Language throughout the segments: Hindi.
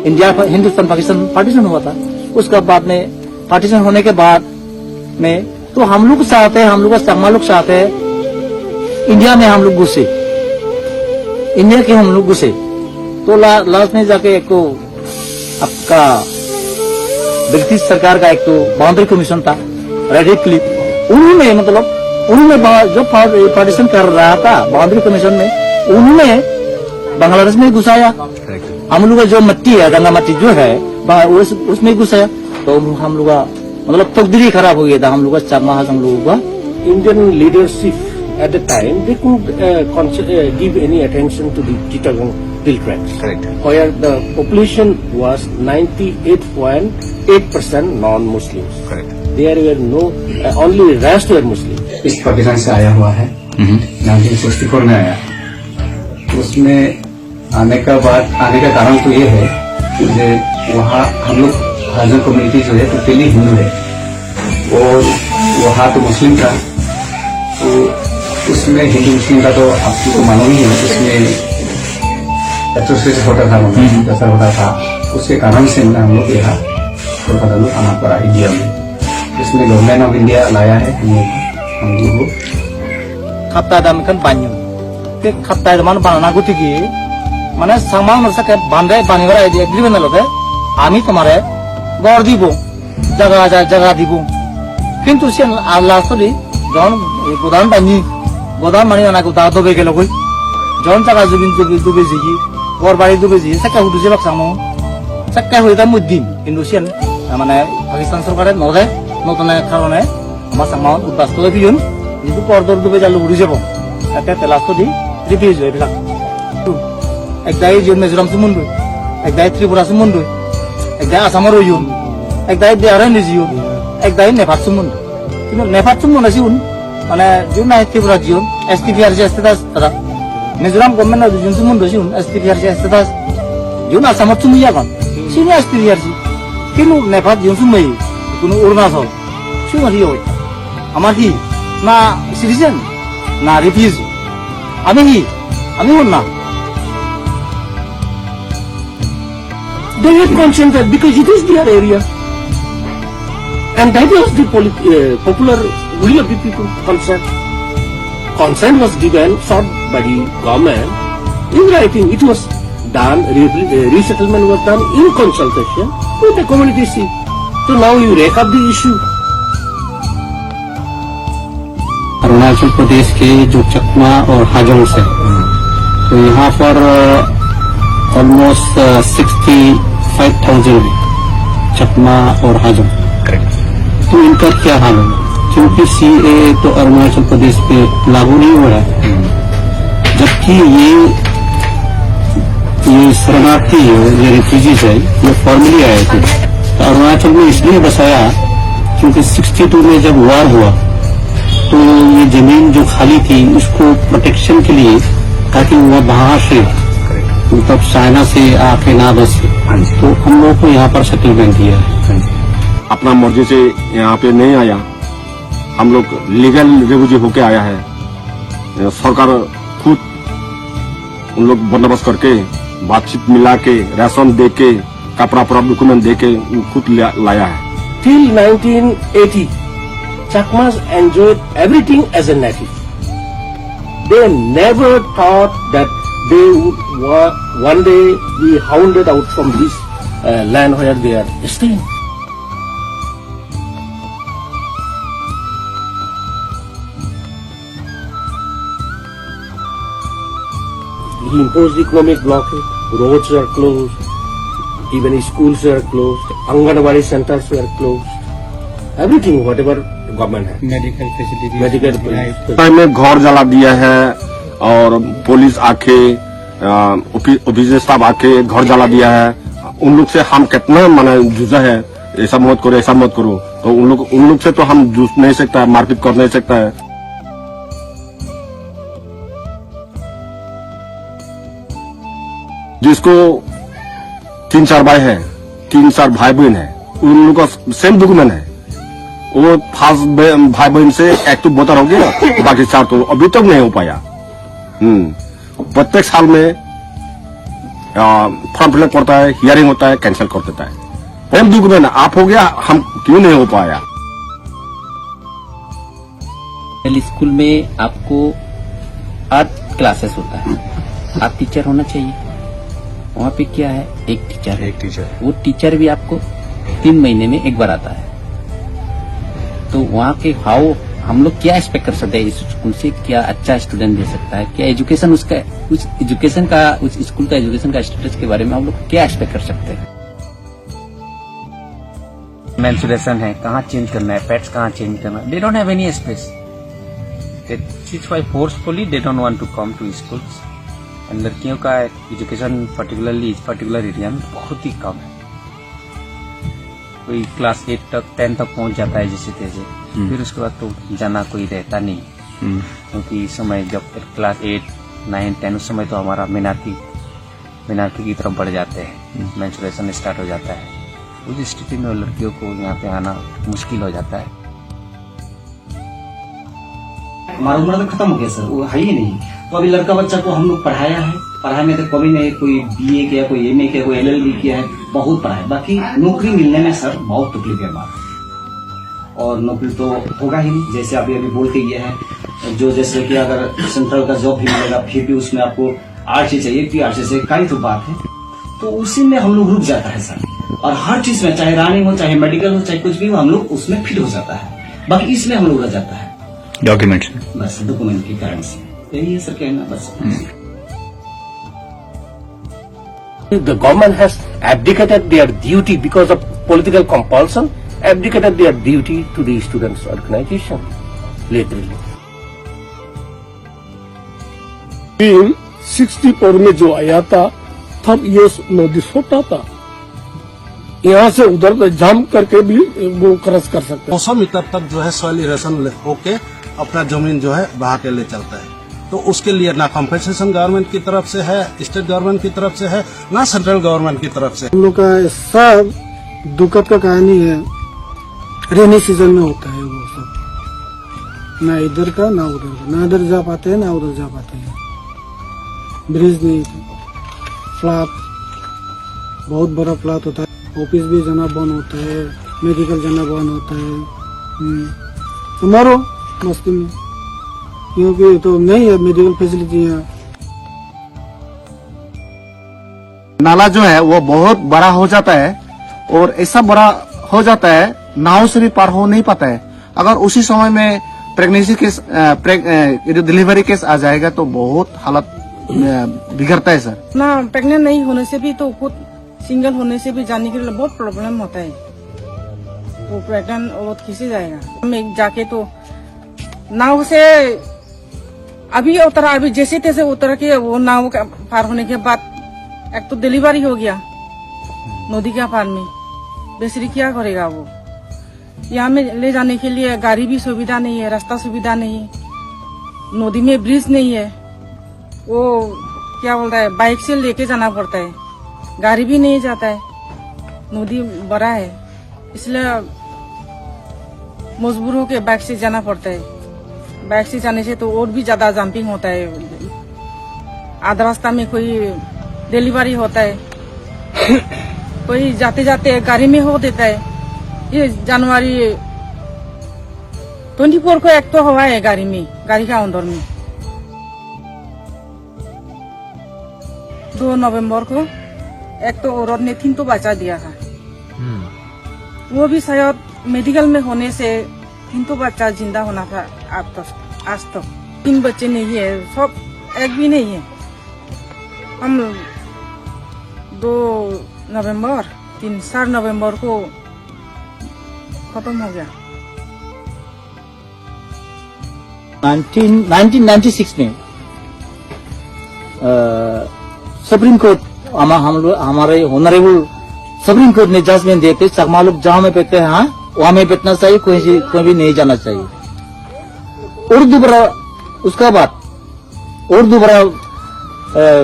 इंडिया हिंदुस्तान पाकिस्तान पार्टीशन हुआ था, उसका बाद में पार्टीशन होने के बाद में तो हम लोग चाहते हैं, हम लोग का चकमा लोग चाहते हैं इंडिया में हम लोग घुसे, इंडिया के हम लोग घुसे। तो लास्ट में जाके एक तो आपका ब्रिटिश सरकार का एक तो बाउंड्री कमीशन था, रेड क्लिफ, उन्होंने मतलब उन्होंने जो पार्टीशन कर रहा था बाउंड्री कमीशन में, उन्होंने बांग्लादेश में घुसाया। हम लोग का जो मट्टी है, गंगा मट्टी जो है उसमें घुसाया। तो हम लोग का मतलब तकदीर खराब हो गया था हम लोग का, चकमा हम लोगों का। Indian leadership at the time, they couldn't give any attention to the Chittagong steel tracks. Correct. Where the population was 98.8% non-Muslims. Correct. There were no, only rest were Muslims. इस पाकिस्तान से आया हुआ है, 1964 में आया। उसमें आने का कारण तो ये है कि वहाँ हम लोग हाजर कम्युनिटी जो है टोटली हिंदू है और वहाँ तो मुस्लिम था, तो उसमें हिंदू मुस्लिम का तो आपको तो मालूम ही है, उसमें एट्रोसिटी होता था, जैसा होता था। उसके कारण से हम लोग यहाँ कोलकाता में आना पड़ा इंडिया में। इसमें गवर्नमेंट ऑफ इंडिया लाया है हम लोग को। खाता दाम kan banyu, ke खाता दाम बानाना गुती की, माने सामान नरसा के बांधे बानिवरा आइडिया एग्रीमेंट लोगे, आमी तुम्हारे गौर दीबो, जगह दीबो। किंतु से लास्ट ली जौन गोदान मानी ना को दादो बेके लोगोई, जौन जगह जुबिन दुबे जी, गौर बाड़ी दुबे जी, सक्का हुडू जेबक सामो, सक्का हुईता मुद्दीन। किंतु से माने पाकिस्तान सरकारे नोगे नतने खारणे আমার সামান উদ্বাস্ত হয়ে দিন কিন্তু পরদর ডুবে যালো উড়ি যাব একটা তেলাস্ত দি রিফিউজ হয়ে গেল একদাই জন মিজোরাম সুমন্ডু একদাই ত্রিপুরা সুমন্ডু একদাই আসামের ইউন একদাই বিহারের নিজিও একদাই নেপাল সুমন্ডু কিন্তু নেপাল সুমন্ডু আসিউন মানে জুন নাই ত্রিপুরা জিওন এসটিপিআর যে স্ট্যাটাস তারা মিজোরাম গভর্নমেন্ট জুন সুমন্ডু আসিউন এসটিপিআর যে স্ট্যাটাস জুন আসামের সুমিয়া গান সিনি এসটিপিআর জি কিন্তু নেপাল জুন সুমই কোনো অরুণাচল সুমারি হয় আমার কি না সিটিজেন না রিফিউজি আমি না They were consented because it is their area. And that was the popular will of the people concerned. Consent was given, sought by the government. In writing, it was done, resettlement was done in consultation with the community. So now you rake up the issue. Arunachal Pradesh के जो चकमा और हाजोंग से, तो यहाँ पर ऑलमोस्ट 65,000 चकमा और हाजोंग। तो इनका क्या हाल होगा, क्योंकि सीए तो अरुणाचल प्रदेश पे लागू नहीं हो रहा है, जबकि ये शरणार्थी ये रिफ्यूजीज है, ये फॉर्मली आए थे। तो अरुणाचल में इसलिए बसाया क्योंकि 62 में जब वार हुआ तो ये जमीन जो खाली थी उसको प्रोटेक्शन के लिए, ताकि वो बाहर से मतलब चाइना से आके ना बसे, तो हम लोग को यहाँ पर सेटलमेंट दिया है। अपना मर्जी से यहाँ पे नहीं आया, हम लोग लीगल रेफ्यूजी होके आया है। सरकार खुद उन लोग बंदोबस्त करके बातचीत मिला के राशन दे के कपड़ा डॉक्यूमेंट दे के खुद लाया है। Till 1980, Chakmas enjoyed everything as a native. They never thought that they would one day be hounded out from this land where they are staying. He imposed economic blockade, roads were closed, even schools were closed, Anganwadi centers were closed, everything, whatever government है, मेडिकल टाइम में घर जला दिया है और पुलिस आके ऑफिसर स्टाफ आके घर जला दिया है। उन लोग से हम कितना माने जूझा है, ऐसा मत करो ऐसा मत करो, तो उन लोग से तो हम जूझ नहीं सकता है, मारपीट कर नहीं सकता है। जिसको 3-4 भाई है, 3-4 भाई बहन है, उन लोगों का सेम डॉक्यूमेंट है, वो 5 भाई बहन से एक तो बेहतर हो गया, बाकी 4 तो अभी तक नहीं हो पाया। प्रत्येक साल में फॉर्म फिलअप करता है, हियरिंग होता है, कैंसिल कर देता है। हम दुख में ना आप हो गया, हम क्यों नहीं हो पाया। स्कूल में आपको आर्ट क्लासेस होता है, आप टीचर होना चाहिए। वहाँ पे क्या है, एक टीचर, वो टीचर भी आपको 3 महीने में एक बार आता है। तो वहाँ के हाउ हम लोग क्या एक्सपेक्ट कर सकते हैं इस स्कूल से, क्या अच्छा स्टूडेंट दे सकता है, क्या एजुकेशन उसका उस एजुकेशन का उस स्कूल का एजुकेशन का स्टेटस के बारे में हम लोग क्या एक्सपेक्ट कर सकते हैं। मेंस्ट्रुएशन है, कहाँ चेंज करना है, पैड्स कहाँ चेंज करना है, they don't have any space. That's why forcefully they don't want to come to schools. And लड़कियों का एजुकेशन पर्टिकुलरली इस पर्टिकुलर एरिया में बहुत ही कम है। कोई क्लास 8 तक 10 तक पहुंच जाता है जैसे तैसे, फिर उसके बाद तो जाना कोई रहता नहीं, क्योंकि इस समय जब क्लास 8, 9, 10 उस समय तो हमारा मीनार्की की तरफ बढ़ जाते हैं, मेंस्ट्रुएशन स्टार्ट हो जाता है। उस स्थिति में लड़कियों को यहाँ पे आना मुश्किल हो जाता है। हमारा उम्र तो खत्म हो गया सर, वो है ही नहीं। तो अभी लड़का बच्चा को हम लोग पढ़ाया है, पढ़ाई में तो कभी नहीं, कोई BA किया, कोई MA किया, कोई LLB किया है, बहुत पढ़ाया। बाकी नौकरी मिलने में सर बहुत तकलीफ है हमारा, और नौकरी तो होगा ही नहीं। जैसे अभी बोल के गया है, जो जैसे कि अगर सेंट्रल का जॉब भी मिलेगा फिर भी उसमें आपको RC चाहिए, PRC से कई तो बात है, तो उसी में हम लोग रुक जाता है सर। और हर चीज में, चाहे रनिंग हो, चाहे मेडिकल हो, चाहे कुछ भी हो, हम लोग उसमें फिट हो जाता है। बाकी इसमें हम लोग रह जाता है डॉक्यूमेंट्स, बस डॉक्यूमेंट के कारण से। यही है सर कहना बस। The government has abdicated their duty because of political compulsion, abdicated their duty to the students' organization, literally. 64 में जो आया था तब ये नोटिस होता था, यहाँ से उधर जाम करके भी वो क्रॉस कर सकते। 200 मीटर तक जो है सॉइल इरेशन होके अपना जमीन जो है बहा के ले चलता है। तो उसके लिए ना कॉम्पेंसेशन गवर्नमेंट की तरफ से है, स्टेट गवर्नमेंट की तरफ से है, ना सेंट्रल गवर्नमेंट की तरफ से। हम लोग का सब दुखद का कहानी है, रेनी सीजन में होता है वो सब, ना इधर का ना उधर का, ना इधर जा पाते हैं ना उधर जा पाते हैं। ब्रिज नहीं, फ्लैट, बहुत बड़ा फ्लैट होता है, ऑफिस भी जाना बंद होता है, मेडिकल जाना बंद होता है। हमारो मस्ती में, क्योंकि तो नहीं है मेडिकल फैसिलिटी यहाँ। नाला जो है वो बहुत बड़ा हो जाता है, और ऐसा बड़ा हो जाता है नाव से भी पार हो नहीं पाता है। अगर उसी समय में प्रेगनेंसी केस, डिलीवरी केस आ जाएगा तो बहुत हालत बिगड़ता है सर। ना प्रेग्नेंट नहीं होने से भी, तो खुद सिंगल होने से भी जाने के लिए बहुत प्रॉब्लम होता है। वो प्रेग्नेंट औरत किसी जाएगा, हम जाके तो नाव से अभी उतरा, अभी जैसे तैसे उतर के वो नाव का पार होने के बाद एक तो डिलीवरी हो गया नदी के पार में, बेचारी क्या करेगा वो। यहाँ में ले जाने के लिए गाड़ी भी सुविधा नहीं है, रास्ता सुविधा नहीं, नदी में ब्रिज नहीं है, वो क्या बोलता है बाइक से लेके जाना पड़ता है, गाड़ी भी नहीं जाता है, नदी बड़ा है, इसलिए मजबूर होके बाइक से जाना पड़ता है। बाइक से जाने से तो और भी ज्यादा जंपिंग होता है, आधा रास्ता में कोई डिलीवरी होता है, कोई जाते जाते गाड़ी में हो देता है। ये जनवरी 24 को एक तो हुआ है गाड़ी में, गाड़ी का अंदर में। 2 नवंबर को एक तो औरत ने 3 तो बचा दिया था, वो भी शायद मेडिकल में होने से 3 तो बच्चा जिंदा होना था। आज तक 3 बच्चे नहीं है, सब एक भी नहीं है। हम 2 नवंबर 4 नवंबर को खत्म हो गया। 1996 में सुप्रीम कोर्ट हमारे ऑनरेबल सुप्रीम कोर्ट ने जजमेंट दिए थे, चकमा लोग जहाँ में बैठते हैं हाँ वहाँ में बैठना चाहिए, कोई भी नहीं जाना चाहिए। और दोबारा उसका बाद और दोबारा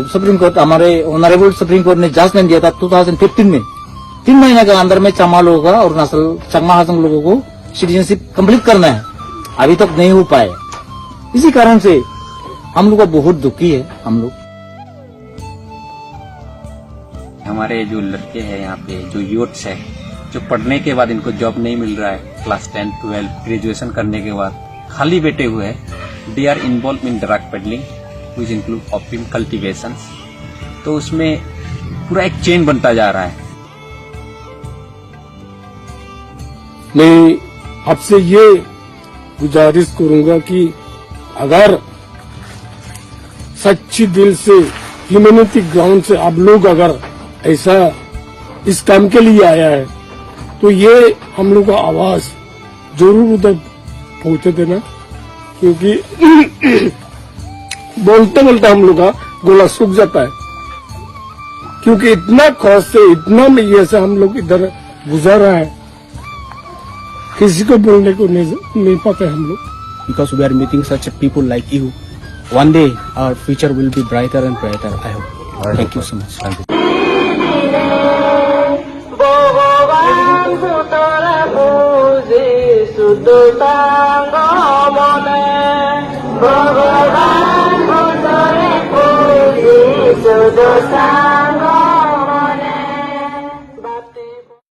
सुप्रीम कोर्ट, हमारे ऑनरेबल सुप्रीम कोर्ट ने जजमेंट दिया था 2015 में, 3 महीने के अंदर में चकमा लोगों का, अरुणाचल चकमा हाजंग लोगों को सिटीजनशिप कंप्लीट करना है, अभी तक नहीं हो पाए। इसी कारण से हम लोग बहुत दुखी है। हम लोग हमारे जो लड़के हैं यहाँ पे, जो यूथ्स है, जो पढ़ने के बाद इनको जॉब नहीं मिल रहा है, क्लास 10, 12 ग्रेजुएशन करने के बाद खाली बैठे हुए हैं, they are involved in drug peddling which include opium cultivation. तो उसमें पूरा एक चेन बनता जा रहा है। मैं आपसे ये गुजारिश करूंगा कि अगर सच्ची दिल से ह्यूमैनिटी ग्राउंड से आप लोग अगर ऐसा इस काम के लिए आया है तो ये हम लोग का आवाज जरूर उधर पहुंचे देना, क्योंकि बोलते बोलते हम लोग का गोला सूख जाता है, क्योंकि इतना कष्ट से इतना ये से हम लोग इधर गुजर रहा है, किसी को बोलने को नहीं पाते हम लोग। Because we are meeting such people like you, one day our future will be brighter and brighter, I hope. Thank you so much. Thank you. ভগবান সুতরা বুঝে শুদ্ধ সাঙ্গ